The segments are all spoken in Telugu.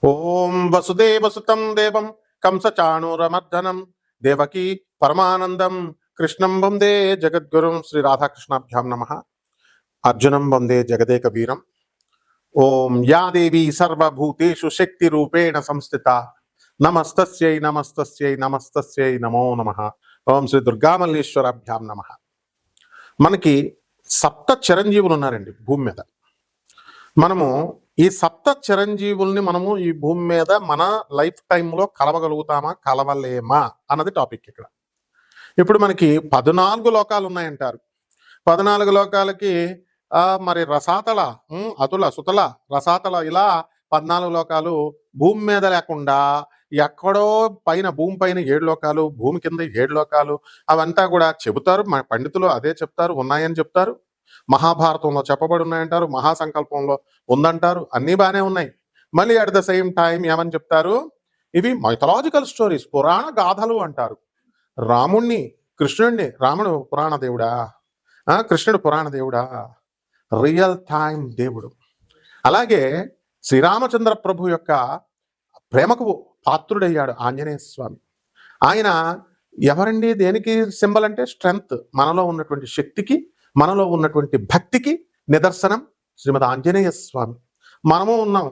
ఓం వసుదేవసుతం దేవం కంసచాణూరమర్దనం దేవకీ పరమానందం కృష్ణం వందే జగద్గురుం శ్రీ రాధాకృష్ణాభ్యాం నమ. అర్జునం వందే జగదేక వీరం. ఓం యా దేవీ సర్వభూతేషు శక్తి రూపేణ సంస్థిత నమస్తస్యై నమస్తస్యై నమస్తస్యై నమో నమః. ఓం శ్రీ దుర్గామల్లేశ్వరాభ్యాం నమ. మనకి సప్త చిరంజీవులు ఉన్నారండి భూమి మీద. మనము ఈ సప్త చిరంజీవుల్ని మనము ఈ భూమి మీద మన లైఫ్ టైంలో కలవగలుగుతామా కలవలేమా అన్నది టాపిక్ ఇక్కడ. ఇప్పుడు మనకి 14 లోకాలు ఉన్నాయంటారు. 14 లోకాలకి మరి రసాతల, అతుల, సుతల, రసాతల ఇలా 14 లోకాలు భూమి మీద లేకుండా ఎక్కడో పైన భూమి పైన 7 లోకాలు, భూమి కింద 7 లోకాలు అవంతా కూడా చెబుతారు. మన పండితులు అదే చెప్తారు, ఉన్నాయని చెప్తారు. మహాభారతంలో చెప్పబడి ఉన్నాయంటారు, మహాసంకల్పంలో ఉందంటారు, అన్నీ బాగానే ఉన్నాయి. మళ్ళీ అట్ ద సేమ్ టైం ఏమని చెప్తారు, ఇవి మైథలాజికల్ స్టోరీస్, పురాణ గాథలు అంటారు. రాముణ్ణి, కృష్ణుడిని, రాముడు పురాణ దేవుడా, కృష్ణుడు పురాణ దేవుడా, రియల్ టైం దేవుడు. అలాగే శ్రీరామచంద్ర ప్రభు యొక్క ప్రేమకు పాత్రుడయ్యాడు ఆంజనేయ స్వామి. ఆయన ఎవరండి, దేనికి సింబల్ అంటే స్ట్రెంగ్త్, మనలో ఉన్నటువంటి శక్తికి, మనలో ఉన్నటువంటి భక్తికి నిదర్శనం శ్రీమద్ ఆంజనేయ స్వామి. మనము ఉన్నాం,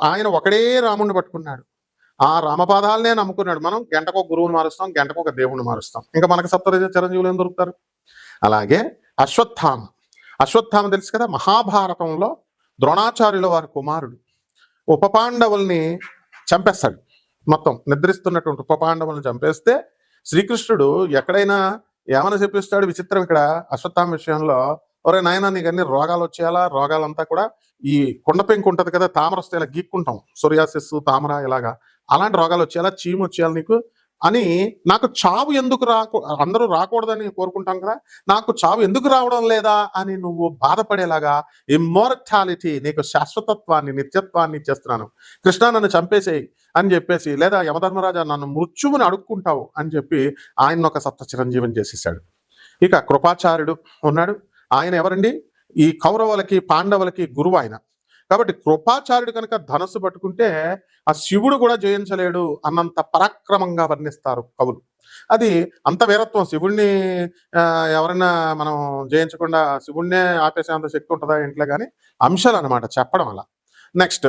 ఆయన ఒకడే రాముడిని పట్టుకున్నాడు, ఆ రామపాదాలనే నమ్ముకున్నాడు. మనం గంటకు ఒక గురువుని మారుస్తాం, గంటకు ఒక దేవుడిని మారుస్తాం. ఇంకా మనకు సప్త చిరంజీవులు ఏం దొరుకుతారు. అలాగే అశ్వత్థామ తెలుసు కదా, మహాభారతంలో ద్రోణాచార్యుల వారి కుమారుడు. ఉప పాండవుల్ని చంపేస్తాడు. మొత్తం నిద్రిస్తున్నటువంటి ఉప పాండవుల్ని చంపేస్తే శ్రీకృష్ణుడు ఎక్కడైనా ఏమైనా చెప్పిస్తాడు. విచిత్రం ఇక్కడ అశ్వత్థామ విషయంలో, ఒరే నాయన నీకు అన్ని రోగాలు వచ్చేయాలా, రోగాలంతా కూడా ఈ కొండ పెంకు ఉంటుంది కదా, తామర వస్తే ఇలా గీక్కుంటాం, సోరియాసిస్, తామర ఇలాగా, అలాంటి రోగాలు వచ్చేయాలా, చీము వచ్చేయాలి నీకు అని, నాకు చావు ఎందుకు అందరూ రాకూడదని కోరుకుంటాం కదా, నాకు చావు ఎందుకు రావడం లేదా అని నువ్వు బాధపడేలాగా ఇమ్మోర్టాలిటీ, నీకు శాశ్వతత్వాన్ని, నిత్యత్వాన్ని ఇచ్చేస్తున్నాను, కృష్ణ నన్ను చంపేసేయి అని చెప్పేసి, లేదా యమధర్మరాజా నన్ను మృత్యువుని అడుక్కుంటావు అని చెప్పి ఆయన ఒక సప్త చిరంజీవిని చేసేసాడు. ఇక కృపాచార్యుడు ఉన్నాడు. ఆయన ఎవరండి, ఈ కౌరవులకి పాండవులకి గురువు ఆయన. కాబట్టి కృపాచార్యుడు కనుక ధనస్సు పట్టుకుంటే ఆ శివుడు కూడా జయించలేడు అన్నంత పరాక్రమంగా వర్ణిస్తారు కవులు. అది అంత వీరత్వం. శివుడిని ఎవరైనా మనం జయించకుండా శివుడినే ఆపేసేంత శక్తి ఉంటుందా ఇంట్లో, కానీ అంశాలు అనమాట చెప్పడం అలా. నెక్స్ట్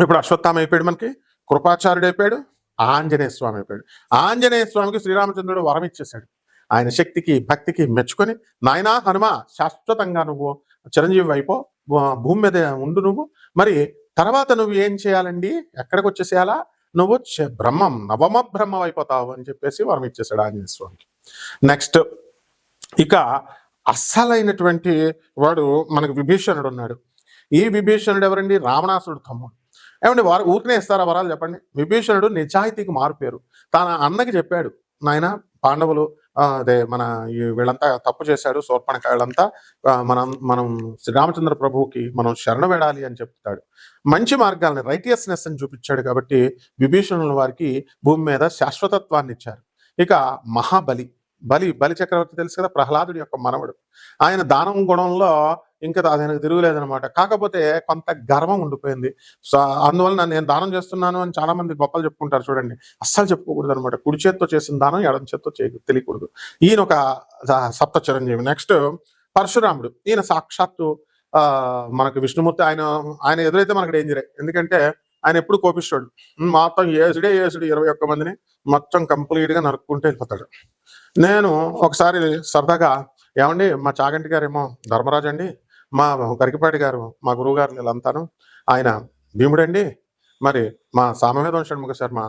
ఇప్పుడు అశ్వత్థామ అయిపోయాడు, మనకి కృపాచార్యుడు అయిపోయాడు, ఆంజనేయ స్వామి అయిపోయాడు. ఆంజనేయ స్వామికి శ్రీరామచంద్రుడు వరం ఇచ్చేశాడు. ఆయన శక్తికి భక్తికి మెచ్చుకొని, నాయనా హనుమ, శాశ్వతంగా నువ్వు చిరంజీవి అయిపో, భూమి మీద ఉండు నువ్వు, మరి తర్వాత నువ్వు ఏం చేయాలండి, ఎక్కడికి వచ్చేసేయాలా, నువ్వు బ్రహ్మం, నవమ బ్రహ్మం అయిపోతావు అని చెప్పేసి వరం ఇచ్చేసాడు ఆంజనేయ స్వామికి. నెక్స్ట్ ఇక అస్సలైనటువంటి వాడు మనకు విభీషణుడు ఉన్నాడు. ఈ విభీషణుడు ఎవరండి, రావణాసుడు తమ్ముడు. ఏమండి వారు ఊరికనే ఇస్తారా వరాలు చెప్పండి. విభీషణుడు నిజాయితీకి మారుపేరు. తన అన్నకి చెప్పాడు, నాయన పాండవులు అదే మన వీళ్ళంతా తప్పు చేశాడు, శూర్పణఖాళ్ళంతా, మనం శ్రీరామచంద్ర ప్రభువుకి మనం శరణ వేడాలి అని చెప్తాడు. మంచి మార్గాల్ని, రైటియస్నెస్ అని చూపించాడు. కాబట్టి విభీషణుల వారికి భూమి మీద శాశ్వతత్వాన్ని ఇచ్చారు. ఇక మహాబలి, బలి చక్రవర్తి తెలుసు కదా, ప్రహ్లాదుడి యొక్క మనవడు. ఆయన దానం గుణంలో ఇంకా ఆయనకు తిరుగులేదనమాట. కాకపోతే కొంత గర్వం ఉండిపోయింది. సో అందువల్ల నేను దానం చేస్తున్నాను అని చాలా మంది గొప్పలు చెప్పుకుంటారు చూడండి, అస్సలు చెప్పుకోకూడదు అనమాట. కుడి చేత్తో చేసిన దానం ఎడం చేత్తో తెలియకూడదు. ఈయన ఒక సప్త చిరంజీవి. నెక్స్ట్ పరశురాముడు. ఈయన సాక్షాత్తు మనకు విష్ణుమూర్తి. ఆయన ఎదురైతే మనకు డేంజరే. ఎందుకంటే ఆయన ఎప్పుడు కోపిస్తాడు. మొత్తం ఏసుడే 21 మందిని మొత్తం కంప్లీట్గా నరుక్కుంటూ వెళ్ళిపోతాడు. నేను ఒకసారి సరదాగా, ఏమండి మా చాగంటి గారేమో ధర్మరాజు అండి, మా గరికపాటి గారు మా గురువు గారు వీళ్ళంతాను, ఆయన భీముడండి, మరి మా సామవేదం షణ్ముఖ శర్మ,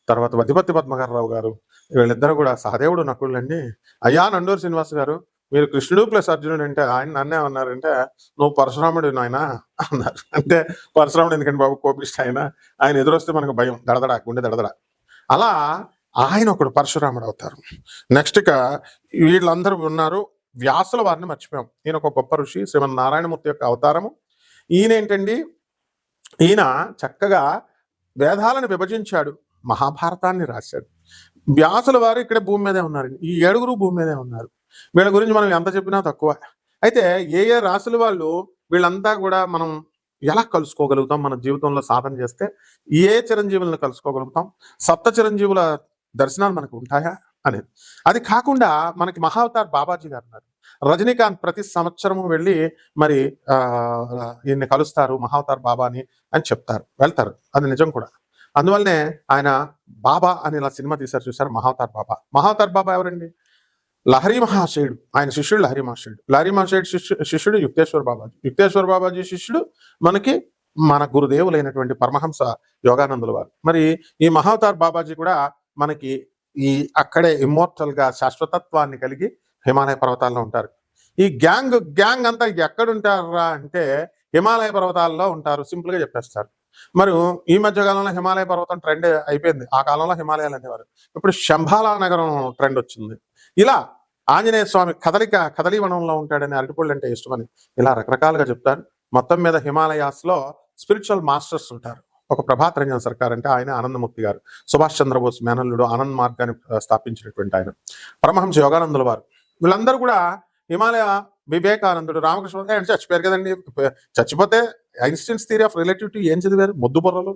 తర్వాత వధిపతి పద్మగారరావు గారు, వీళ్ళిద్దరు కూడా సహదేవుడు నకుళ్ళు అండి. అయ్యా నండూరు శ్రీనివాస్ గారు, మీరు కృష్ణుడు ప్లస్ అర్జునుడు అంటే ఆయన నన్నే అన్నారంటే, నువ్వు పరశురాముడు నాయన అన్నారు. అంటే పరశురాముడు ఎందుకంటే బాబు కోపిష్ట, ఆయన ఎదురొస్తే మనకు భయం, దడదడ, గుండె దడదడ. అలా ఆయన ఒకడు పరశురాముడు అవుతారు. నెక్స్ట్ ఇక వీళ్ళందరూ ఉన్నారు. వ్యాసుల వారిని మర్చిపోయాం. ఈయన ఒక గొప్ప ఋషి, శ్రీమన్ నారాయణమూర్తి యొక్క అవతారము. ఈయన ఏంటండి, ఈయన చక్కగా వేదాలను విభజించాడు, మహాభారతాన్ని రాశాడు. వ్యాసుల వారు ఇక్కడ భూమి మీదే ఉన్నారు. ఈ 7 భూమి మీదే ఉన్నారు. వీళ్ళ గురించి మనం ఎంత చెప్పినా తక్కువ. అయితే ఏ రాసుల వాళ్ళు వీళ్ళంతా కూడా మనం ఎలా కలుసుకోగలుగుతాం మన జీవితంలో సాధన చేస్తే? ఏ చిరంజీవులను కలుసుకోగలుగుతాం? సప్త చిరంజీవుల దర్శనాలు మనకు ఉంటాయా అనేది. అది కాకుండా మనకి మహావతార్ బాబాజీ గారు ఉన్నారు. రజనీకాంత్ ప్రతి సంవత్సరము వెళ్ళి మరి ఈయన్ని కలుస్తారు మహావతార్ బాబాని అని చెప్తారు, వెళ్తారు. అది నిజం కూడా. అందువల్లనే ఆయన బాబా అని ఇలా సినిమా తీశారు, చూసారు, మహావతార్ బాబా. మహావతార్ బాబా ఎవరండి? లహరి మహాశయుడు. ఆయన శిష్యుడు లహరి మహాశయుడు. లహరి మహాశయుడు శిష్యుడు యుక్తేశ్వర బాబాజీ. యుక్తేశ్వర బాబాజీ శిష్యుడు మనకి మన గురుదేవులైనటువంటి పరమహంస యోగానందుల వారు. మరి ఈ మహావతార్ బాబాజీ కూడా మనకి ఈ అక్కడే ఇమ్మోర్టల్ గా శాశ్వతత్వాన్ని కలిగి హిమాలయ పర్వతాల్లో ఉంటారు. ఈ గ్యాంగ్ అంతా ఎక్కడుంటారా అంటే హిమాలయ పర్వతాల్లో ఉంటారు, సింపుల్ గా చెప్పేస్తారు. మరి ఈ మధ్య కాలంలో హిమాలయ పర్వతం ట్రెండ్ అయిపోయింది. ఆ కాలంలో హిమాలయాలు అనేవారు, ఇప్పుడు శంబాలా నగరం ట్రెండ్ వచ్చింది. ఇలా ఆంజనేయ స్వామి కదలీవనంలో ఉంటాడని, అరటిపళ్ళు అంటే ఇష్టమని, ఇలా రకరకాలుగా చెప్తారు. మొత్తం మీద హిమాలయాస్ లో స్పిరిచువల్ మాస్టర్స్ ఉంటారు. ఒక ప్రభాత్ రంజన్ సర్కార్ అంటే ఆయన ఆనందమూర్తి గారు, సుభాష్ చంద్రబోస్ మేనల్లుడు, ఆనంద్ మార్గాన్ని స్థాపించినటువంటి ఆయన, పరమహంస యోగానందుల వారు, వీళ్ళందరూ కూడా హిమాలయ వివేకానందుడు, రామకృష్ణ చచ్చిపోయారు కదండి. చచ్చిపోతే ఐన్స్టీన్స్ థియరీ ఆఫ్ రిలేటివిటీ ఏం చదివారు? మొద్దు బుర్రలు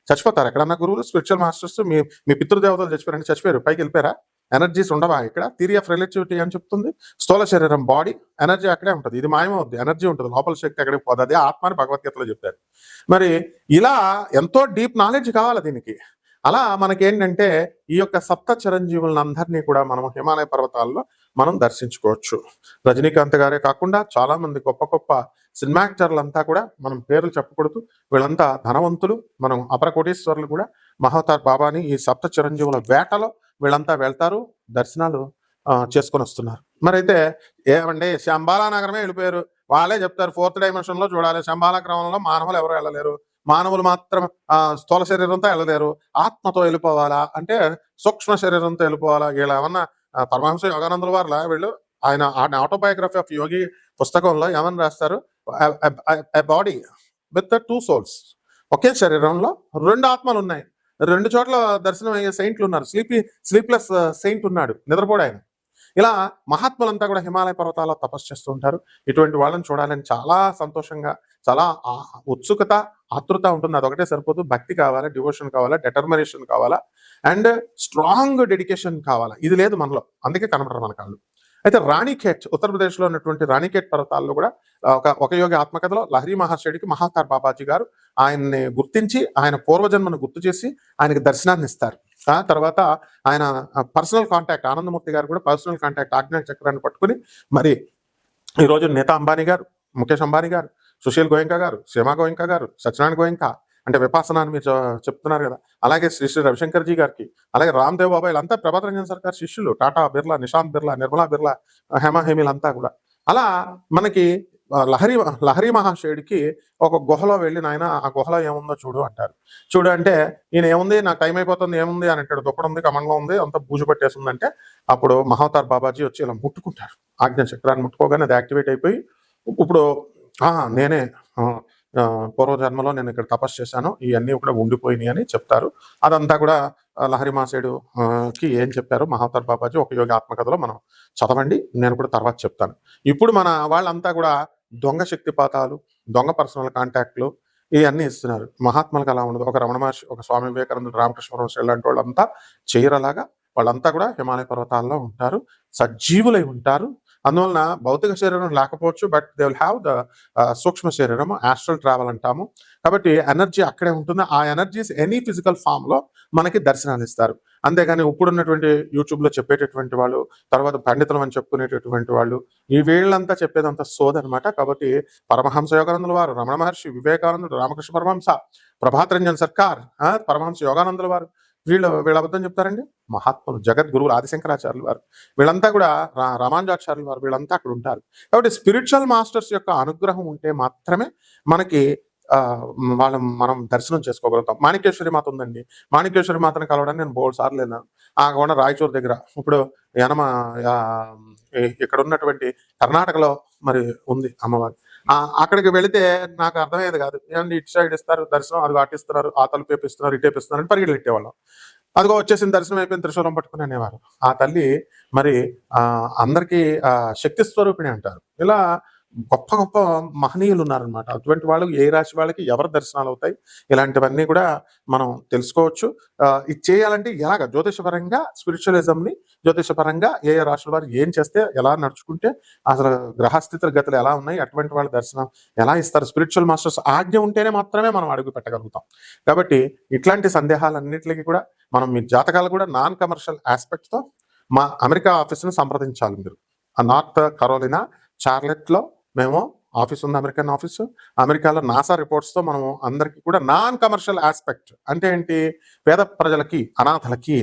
చచ్చిపోతారు ఎక్కడన్నా గురువులు, స్పిరిచువల్ మాస్టర్స్. మీ పితృదేవతలు చచ్చిపోయారు, పైకి వెళ్ళిపోయారా? ఎనర్జీస్ ఉండవా ఇక్కడ? థియరీ ఆఫ్ రిలేటివిటీ అని చెప్తుంది. స్థూల శరీరం, బాడీ, ఎనర్జీ అక్కడే ఉంటుంది. ఇది మాయమవుద్ది, ఎనర్జీ ఉంటుంది, లోపల శక్తి అక్కడికి పోదు. అదే ఆత్మ అని భగవద్గీతలో చెప్పారు. మరి ఇలా ఎంతో డీప్ నాలెడ్జ్ కావాలి దీనికి. అలా మనకేంటంటే ఈ యొక్క సప్త చిరంజీవులను అందరినీ కూడా మనం హిమాలయ పర్వతాల్లో మనం దర్శించుకోవచ్చు. రజనీకాంత్ గారే కాకుండా చాలా మంది గొప్ప గొప్ప సినిమా యాక్టర్లంతా కూడా మనం పేర్లు చెప్పకూడదు, వీళ్ళంతా ధనవంతులు, మనం అపర కోటీశ్వరులు కూడా. మహావతార్ బాబాని ఈ సప్త చిరంజీవుల వేటలో వీళ్ళంతా వెళ్తారు, దర్శనాలు చేసుకొని వస్తున్నారు. మరి అయితే ఏమండి శంబాలా నగరమే వెళ్ళిపోయారు, వాళ్ళే చెప్తారు 4th డైమెన్షన్ లో చూడాలి. శంబాలా క్రమంలో మానవులు ఎవరు వెళ్ళలేరు, మానవులు మాత్రం స్థూల శరీరంతో వెళ్ళలేరు, ఆత్మతో వెళ్ళిపోవాలా అంటే సూక్ష్మ శరీరంతో వెళ్ళిపోవాలా. వీళ్ళు ఏమన్నా పరమహంస యోగానందుల వారులా వీళ్ళు? ఆయన ఆటోబయోగ్రఫీ ఆఫ్ యోగి పుస్తకంలో ఏమని రాస్తారు? బాడీ విత్ 2 souls, ఒకే శరీరంలో 2 ఆత్మలు ఉన్నాయి. 2 చోట్ల దర్శనం అయ్యే సెయింట్లు ఉన్నారు. స్లీప్లెస్ సెయింట్ ఉన్నాడు, నిద్రపోడు ఆయన. ఇలా మహాత్ములంతా కూడా హిమాలయ పర్వతాల్లో తపస్సు చేస్తూ ఉంటారు. ఇటువంటి వాళ్ళని చూడాలని చాలా సంతోషంగా, చాలా ఉత్సుకత, ఆతృత ఉంటుంది. అదొకటే సరిపోదు, భక్తి కావాలా, డివోషన్ కావాలా, డిటర్మినేషన్ కావాలా, అండ్ స్ట్రాంగ్ డెడికేషన్ కావాలా. ఇది లేదు మనలో, అందుకే కనబడరు మన కాళ్ళు. అయితే రాణిఖేట్, ఉత్తరప్రదేశ్లో ఉన్నటువంటి రాణిఖేట్ పర్వతాల్లో కూడా ఒక యోగి ఆత్మకథలో లహరి మహాశయుడికి మహావతార్ బాబాజీ గారు ఆయన్ని గుర్తించి, ఆయన పూర్వజన్మను గుర్తు చేసి ఆయనకి దర్శనాన్ని ఇస్తారు. ఆ తర్వాత ఆయన పర్సనల్ కాంటాక్ట్, ఆనందమూర్తి గారు కూడా పర్సనల్ కాంటాక్ట్ ఆజ్ఞా చక్రాన్ని పట్టుకుని, మరి ఈరోజు నీతా అంబానీ గారు, ముఖేష్ అంబానీ గారు, సుశీల్ గోయంకా గారు, సీమా గోయంకా గారు, సత్యనారాయణ గోయంకా అంటే విపాసన అని మీరు చెప్తున్నారు కదా, అలాగే శ్రీ శ్రీ రవిశంకర్జీ గారికి, అలాగే రామ్దేవ్ బాబా, వీళ్ళంతా ప్రభాత్ రంజన్ సర్కార్ శిష్యులు. టాటా బిర్లా, నిశాంత్ బిర్లా, నిర్మలా బిర్లా, హేమీలంతా కూడా. అలా మనకి లహరి మహాశయుడికి ఒక గుహలో వెళ్ళి, నాయన ఆ గుహలో ఏముందో చూడు అంటారు. చూడు అంటే ఈయన ఏముంది, నాకు టైం అయిపోతుంది, ఏముంది అని అంటాడు. దుప్పడం ఉంది, కమంలో ఉంది, అంత బూజు పట్టేసిందంటే అప్పుడు మహావతార్ బాబాజీ వచ్చి ఇలా ముట్టుకుంటారు. ఆజ్ఞా చక్రాన్ని ముట్టుకోగానే అది యాక్టివేట్ అయిపోయి, ఇప్పుడు నేనే పూర్వజన్మలో నేను ఇక్కడ తపస్సు చేశాను, ఇవన్నీ కూడా ఉండిపోయినాయి అని చెప్తారు. అదంతా కూడా లహరి మహాశయుడు కి ఏం చెప్పారు మహావతార్ బాబాజీ ఒక యోగి ఆత్మకథలో మనం చదవండి, నేను కూడా తర్వాత చెప్తాను. ఇప్పుడు మన వాళ్ళంతా కూడా దొంగ శక్తిపాతాలు, దొంగ పర్సనల్ కాంటాక్ట్లు ఇవన్నీ ఇస్తున్నారు. మహాత్ములకు అలా ఉండదు. ఒక రమణ మహర్షి, ఒక స్వామి వివేకానందుడు, రామకృష్ణ పరమహంస లాంటి వాళ్ళంతా చేయరలాగా. వాళ్ళంతా కూడా హిమాలయ పర్వతాల్లో ఉంటారు, సజీవులై ఉంటారు. అందువలన భౌతిక శరీరం లేకపోవచ్చు, but they will have the సూక్ష్మ శరీరము, ఆస్ట్రల్ ట్రావెల్ అంటాము. కాబట్టి ఎనర్జీ అక్కడే ఉంటుంది. ఆ ఎనర్జీస్ ఎనీ ఫిజికల్ ఫామ్ లో మనకి దర్శనాలు ఇస్తారు. అంతేగాని ఇప్పుడున్నటువంటి యూట్యూబ్ లో చెప్పేటటువంటి వాళ్ళు, తర్వాత పండితులు అని చెప్పుకునేటటువంటి వాళ్ళు, ఈ వీళ్ళంతా చెప్పేదంతా సోదనమాట. కాబట్టి పరమహంస యోగానందుల వారు, రమణ మహర్షి, వివేకానందుడు, రామకృష్ణ పరమహంస, ప్రభాత్ రంజన్ సర్కార్, పరమహంస యోగానందుల వారు, వీళ్ళు అబద్ధం చెప్తారండి? మహాత్ములు, జగద్గురువులు, ఆదిశంకరాచార్యులు వారు, వీళ్ళంతా కూడా రామానుజాచార్యులు వారు, వీళ్ళంతా అక్కడ ఉంటారు. కాబట్టి స్పిరిచువల్ మాస్టర్స్ యొక్క అనుగ్రహం ఉంటే మాత్రమే మనకి మనం దర్శనం చేసుకోగలుగుతాం. మాణికేశ్వరి మాత ఉందండి, మాణికేశ్వరి మాతను కలవడానికి నేను 3 సార్లు వెళ్ళాను. ఆ కొండ రాయచూరు దగ్గర. ఇప్పుడు ఇక్కడ ఉన్నటువంటి కర్ణాటకలో మరి ఉంది అమ్మవారు. అక్కడికి వెళితే నాకు అర్థమయ్యేది కాదు. ఏమంటే ఇటు సైడ్ ఇస్తారు దర్శనం, అది అటిస్తున్నారు, ఆ తలుపు వేపిస్తున్నారు, ఇటు వేపిస్తున్నారు అని పరిగెలు పెట్టేవాళ్ళం. అదిగో వచ్చేసిన దర్శనం అయిపోయిన త్రిశూలం పట్టుకుని అనేవారు. ఆ తల్లి మరి అందరికీ శక్తి స్వరూపిణి అంటారు. ఇలా గొప్ప గొప్ప మహనీయులు ఉన్నారనమాట. అటువంటి వాళ్ళు ఏ రాశి వాళ్ళకి ఎవరి దర్శనాలు అవుతాయి, ఇలాంటివన్నీ కూడా మనం తెలుసుకోవచ్చు. ఇది చేయాలంటే ఎలాగ జ్యోతిషపరంగా స్పిరిచువలిజంని జ్యోతిషపరంగా ఏ రాశుల వారు ఏం చేస్తే ఎలా నడుచుకుంటే అసలు గ్రహస్థితుల గతులు ఎలా ఉన్నాయి, అటువంటి వాళ్ళ దర్శనం ఎలా ఇస్తారు, స్పిరిచువల్ మాస్టర్స్ ఆజ్ఞ ఉంటేనే మాత్రమే మనం అడుగు పెట్టగలుగుతాం. కాబట్టి ఇట్లాంటి సందేహాలన్నింటికి కూడా మనం మీ జాతకాలు కూడా నాన్ కమర్షియల్ ఆస్పెక్ట్తో మా అమెరికా ఆఫీస్ను సంప్రదించాలి మీరు. ఆ నార్త్ కరోలినా చార్లెట్లో మేము ఆఫీస్ ఉంది, అమెరికన్ ఆఫీసు. అమెరికాలో నాసా రిపోర్ట్స్తో మనము అందరికీ కూడా నాన్ కమర్షియల్ ఆస్పెక్ట్ అంటే ఏంటి, పేద ప్రజలకి, అనాథలకి,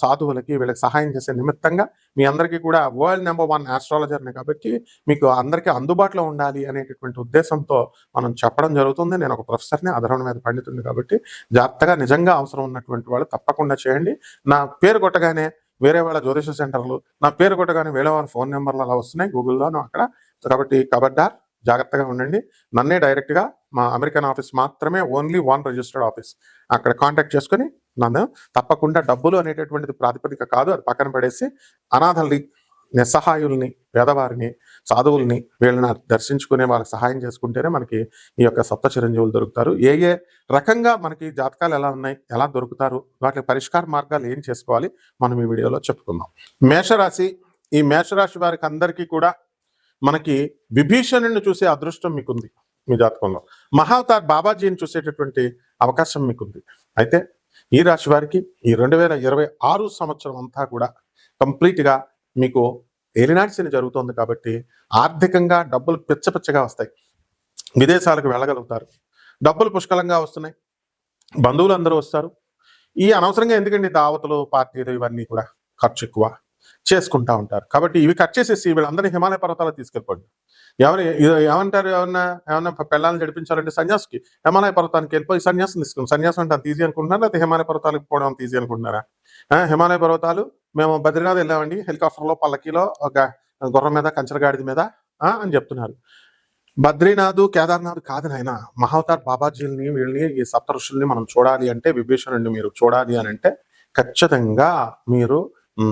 సాధువులకి వీళ్ళకి సహాయం చేసే నిమిత్తంగా మీ అందరికీ కూడా వరల్డ్ నెంబర్ 1 ఆస్ట్రాలజర్ని కాబట్టి మీకు అందరికీ అందుబాటులో ఉండాలి అనేటటువంటి ఉద్దేశంతో మనం చెప్పడం జరుగుతుంది. నేను ఒక ప్రొఫెసర్ని, అధర్వణ మీద పండితుడిని కాబట్టి జాగ్రత్తగా నిజంగా అవసరం ఉన్నటువంటి వాళ్ళు తప్పకుండా చేయండి. నా పేరు కొట్టగానే వేరే వాళ్ళ జ్యోతిష సెంటర్లు, నా పేరు కొట్టగానే వేరే వాళ్ళ ఫోన్ నెంబర్లు అలా వస్తున్నాయి గూగుల్లోనూ అక్కడ. కాబట్టి కబడ్డార్, జాగ్రత్తగా ఉండండి. నన్నే డైరెక్ట్గా మా అమెరికన్ ఆఫీస్ మాత్రమే ఓన్లీ 1 రిజిస్టర్డ్ ఆఫీస్, అక్కడ కాంటాక్ట్ చేసుకొని నన్ను తప్పకుండా డబ్బులు అనేటటువంటిది ప్రాతిపదిక కాదు, అది పక్కన పడేసి అనాథల్ని, నిస్సహాయుల్ని, పేదవారిని, సాధువుల్ని వీళ్ళని దర్శించుకునే వాళ్ళకి సహాయం చేసుకుంటేనే మనకి ఈ యొక్క సప్త చిరంజీవులు దొరుకుతారు. ఏ ఏ రకంగా మనకి జాతకాలు ఎలా ఉన్నాయి, ఎలా దొరుకుతారు, వాటి పరిష్కార మార్గాలు ఏం చేసుకోవాలి మనం ఈ వీడియోలో చెప్పుకుందాం. మేషరాశి, ఈ మేషరాశి వారికి అందరికీ కూడా మనకి విభీషణుని చూసే అదృష్టం మీకుంది. మీ జాతకంలో మహావతార్ బాబాజీని చూసేటటువంటి అవకాశం మీకుంది. అయితే ఈ రాశి వారికి ఈ 2026 సంవత్సరం అంతా కూడా కంప్లీట్గా మీకు ఏలినాటి శని జరుగుతుంది కాబట్టి ఆర్థికంగా డబ్బులు పిచ్చపిచ్చగా వస్తాయి, విదేశాలకు వెళ్ళగలుగుతారు, డబ్బులు పుష్కలంగా వస్తున్నాయి, బంధువులు అందరూ వస్తారు. ఈ అనవసరంగా ఎందుకండి దావతులు, పార్టీలు ఇవన్నీ కూడా ఖర్చు ఎక్కువ చేసుకుంటా ఉంటారు. కాబట్టి ఇవి కట్ చేసేసి వీళ్ళందరినీ హిమాలయ పర్వతాలకు తీసుకెళ్ళిపోండి. ఏమంటారు, ఏమన్నా పెళ్ళాలను జడిపించాలంటే సన్యాసికి హిమాలయ పర్వతానికి వెళ్ళిపోయి సన్యాసం తీసుకున్నాం. సన్యాసం అంటే అంత ఈజీ అనుకుంటున్నారా, లేకపోతే హిమాలయ పర్వతాలకు పోవడం అంత ఈజీ అనుకుంటున్నారా? హిమాలయ పర్వతాలు మేము బద్రీనాథ్ వెళ్ళామండి, హెలికాప్టర్లో, పల్లకీలో, ఒక గుర్రం మీద, కంచరగాడిద మీద అని చెప్తున్నారు. బద్రీనాథ్, కేదార్నాథ్ కాదు నాయన. మహావతార్ బాబాజీని, వీళ్ళని, ఈ సప్త ఋషుల్ని మనం చూడాలి అంటే, విభీషణుడిని మీరు చూడాలి అని అంటే ఖచ్చితంగా మీరు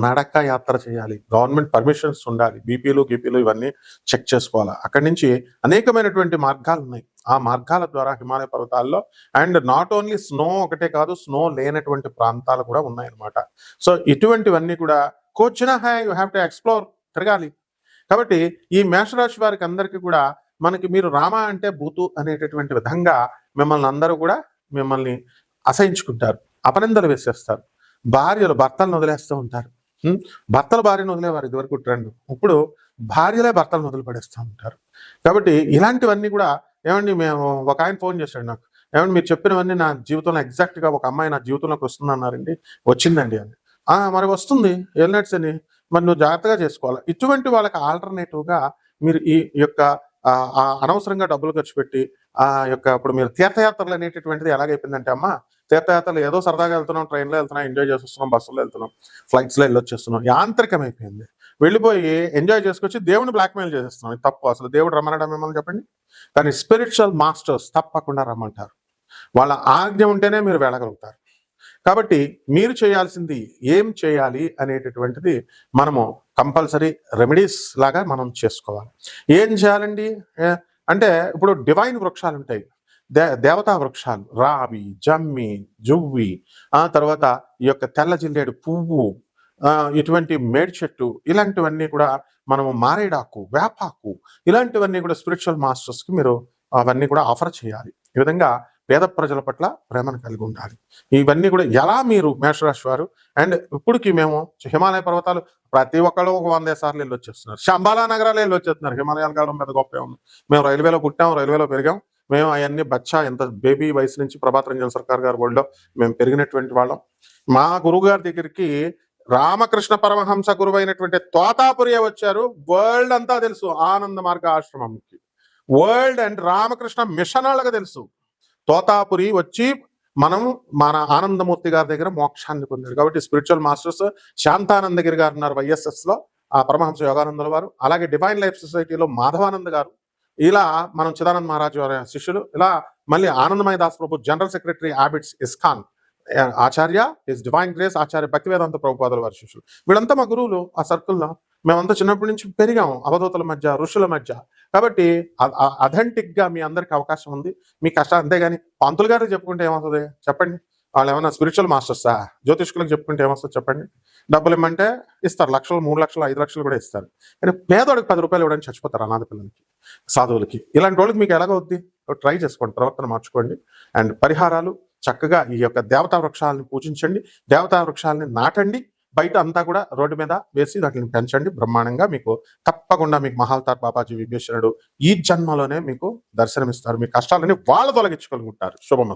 నడక యాత్ర చేయాలి. గవర్నమెంట్ పర్మిషన్స్ ఉండాలి. బీపీలు గీపీలు ఇవన్నీ చెక్ చేసుకోవాలి. అక్కడి నుంచి అనేకమైనటువంటి మార్గాలు ఉన్నాయి. ఆ మార్గాల ద్వారా హిమాలయ పర్వతాల్లో, అండ్ నాట్ ఓన్లీ స్నో ఒకటే కాదు, స్నో లేనటువంటి ప్రాంతాలు కూడా ఉన్నాయన్నమాట. సో ఇటువంటివన్నీ కూడా కోచిన యూ హ్యావ్ టు ఎక్స్ప్లోర్, తిరగాలి. కాబట్టి ఈ మేషరాశి వారికి అందరికీ కూడా మనకి మీరు రామ అంటే బూతు అనేటటువంటి విధంగా మిమ్మల్ని అందరూ కూడా మిమ్మల్ని అసహించుకుంటారు, అపనిందలు వేసేస్తారు. భార్యలు భర్తలను వదిలేస్తూ ఉంటారు. భర్తలు భార్యను వదిలేవారు ఇదివరకు ట్రెండ్, ఇప్పుడు భార్యలే భర్తలను వదిలిపడేస్తూ ఉంటారు. కాబట్టి ఇలాంటివన్నీ కూడా, ఏమండి మేము ఒక ఆయన ఫోన్ చేశాడు నాకు, ఏమండి మీరు చెప్పినవన్నీ నా జీవితంలో ఎగ్జాక్ట్గా ఒక అమ్మాయి నా జీవితంలోకి వస్తుంది అన్నారండి. వచ్చిందండి అని. మరి వస్తుంది, ఏలినాటి శని, మరి నువ్వు జాగ్రత్తగా చేసుకోవాలి. ఇటువంటి వాళ్ళకి ఆల్టర్నేటివ్గా మీరు ఈ యొక్క అనవసరంగా డబ్బులు ఖర్చు పెట్టి ఇప్పుడు మీరు తీర్థయాత్రలు అనేటటువంటిది ఎలాగైపోయిందంటే, అమ్మ తీర్థయాత్రలు ఏదో సరదాగా వెళ్తున్నాం, ట్రైన్లో వెళ్తున్నాం, ఎంజాయ్ చేస్తున్నాం, బస్సులో వెళ్తున్నాం, ఫ్లైట్స్లో వెళ్ళొచ్చేస్తున్నాం, యాంత్రికమైపోయింది. వెళ్ళిపోయి ఎంజాయ్ చేసుకొచ్చి దేవుని బ్లాక్మెయిల్ చేసేస్తున్నాం. ఇది తప్పు. అసలు దేవుడు రమ్మనడం మిమ్మల్ని చెప్పండి. కానీ స్పిరిచువల్ మాస్టర్స్ తప్పకుండా రమ్మంటారు. వాళ్ళ ఆజ్ఞ ఉంటేనే మీరు వెళ్ళగలుగుతారు. కాబట్టి మీరు చేయాల్సింది ఏం చేయాలి అనేటటువంటిది మనము కంపల్సరీ రెమెడీస్ లాగా మనం చేసుకోవాలి. ఏం చేయాలండి అంటే, ఇప్పుడు డివైన్ వృక్షాలు ఉంటాయి, దేవతా వృక్షాలు, రావి, జమ్మి, జువ్వి, తర్వాత ఈ యొక్క తెల్ల జిల్లేడు పువ్వు, ఇటువంటి మేడి చెట్టు, ఇలాంటివన్నీ కూడా మనము, మారేడాకు, వేపాకు, ఇలాంటివన్నీ కూడా స్పిరిచువల్ మాస్టర్స్కి మీరు అవన్నీ కూడా ఆఫర్ చేయాలి. ఈ విధంగా పేద ప్రజల పట్ల ప్రేమను కలిగి ఉండాలి. ఇవన్నీ కూడా ఎలా మీరు మేషరాశి వారు, అండ్ ఇప్పటికి మేము హిమాలయ పర్వతాలు ప్రతి ఒక్కళ్ళు ఒక 100 సార్లు వెళ్ళి వచ్చేస్తున్నారు. శంబాలా నగరాలు వెళ్ళి వచ్చేస్తున్నారు. హిమాలయాలు కావడం పెద్ద గొప్ప ఉంది. మేము రైల్వేలో పుట్టాం, రైల్వేలో పెరిగాం. మేము అవన్నీ ఎంత బేబీ వయసు నుంచి ప్రభాత్ రంజన్ సర్కార్ గారి ఒళ్ళో మేము పెరిగినటువంటి వాళ్ళం. మా గురువు గారి దగ్గరికి రామకృష్ణ పరమహంస గురువు అయినటువంటి తోతాపురియే వచ్చారు. వరల్డ్ అంతా తెలుసు ఆనంద మార్గ ఆశ్రమంకి, వరల్డ్ అండ్ రామకృష్ణ మిషన్ వాళ్ళగా తెలుసు. తోతాపురి వచ్చి మన ఆనందమూర్తి గారి దగ్గర మోక్షాన్ని పొందాడు. కాబట్టి స్పిరిచువల్ మాస్టర్స్ శాంతానందగిరి గారు ఉన్నారు వైఎస్ఎస్ లో, పరమహంస యోగానందుల వారు, అలాగే డివైన్ లైఫ్ సొసైటీలో మాధవానంద్ గారు, ఇలా మనం చిదానంద్ మహారాజ్ వారి శిష్యులు, ఇలా మళ్ళీ ఆనందమయ దాస్ ప్రభు జనరల్ సెక్రటరీ హ్యాబిట్స్ ISKCON Acharya, His Divine Grace Acharya Bhaktivedanta ప్రభుపాదుల వారి శిష్యులు. వీళ్ళంతా మా గురువులు ఆ సర్కిల్లో. మేమంతా చిన్నప్పటి నుంచి పెరిగాము అవధూతల మధ్య, ఋషుల మధ్య. కాబట్టి అథెంటిక్ గా మీ అందరికి అవకాశం ఉంది. మీ కష్టాలు అంతేగాని పంతులు గారికి చెప్పుకుంటే ఏమవుతుంది చెప్పండి? వాళ్ళు ఏమన్నా స్పిరిచువల్ మాస్టర్సా? జ్యోతిష్కులకు చెప్పుకుంటే ఏమొస్తుంది చెప్పండి? డబ్బులు ఇమ్మంటే ఇస్తారు, లక్షలు, 3 లక్షలు, 5 లక్షలు కూడా ఇస్తారు. కానీ పేదోడికి 10 రూపాయలు ఇవ్వడానికి చచ్చిపోతారు అనాథ పిల్లలకి, సాధువులకి. ఇలాంటి వాళ్ళకి మీకు ఎలాగవుద్ది? ట్రై చేసుకోండి, ప్రవర్తన మార్చుకోండి. అండ్ పరిహారాలు చక్కగా ఈ యొక్క దేవతా వృక్షాలను పూజించండి, దేవతా వృక్షాలని నాటండి. బయట అంతా కూడా రోడ్డు మీద వేసి వాటిని పెంచండి. బ్రహ్మాండంగా మీకు తప్పకుండా మీకు మహావతార్ బాబాజీ విభీషణుడు ఈ జన్మలోనే మీకు దర్శనమిస్తారు. మీ కష్టాలని వాళ్ళు తొలగించుకోగలుగుతారు. శుభమస్తు.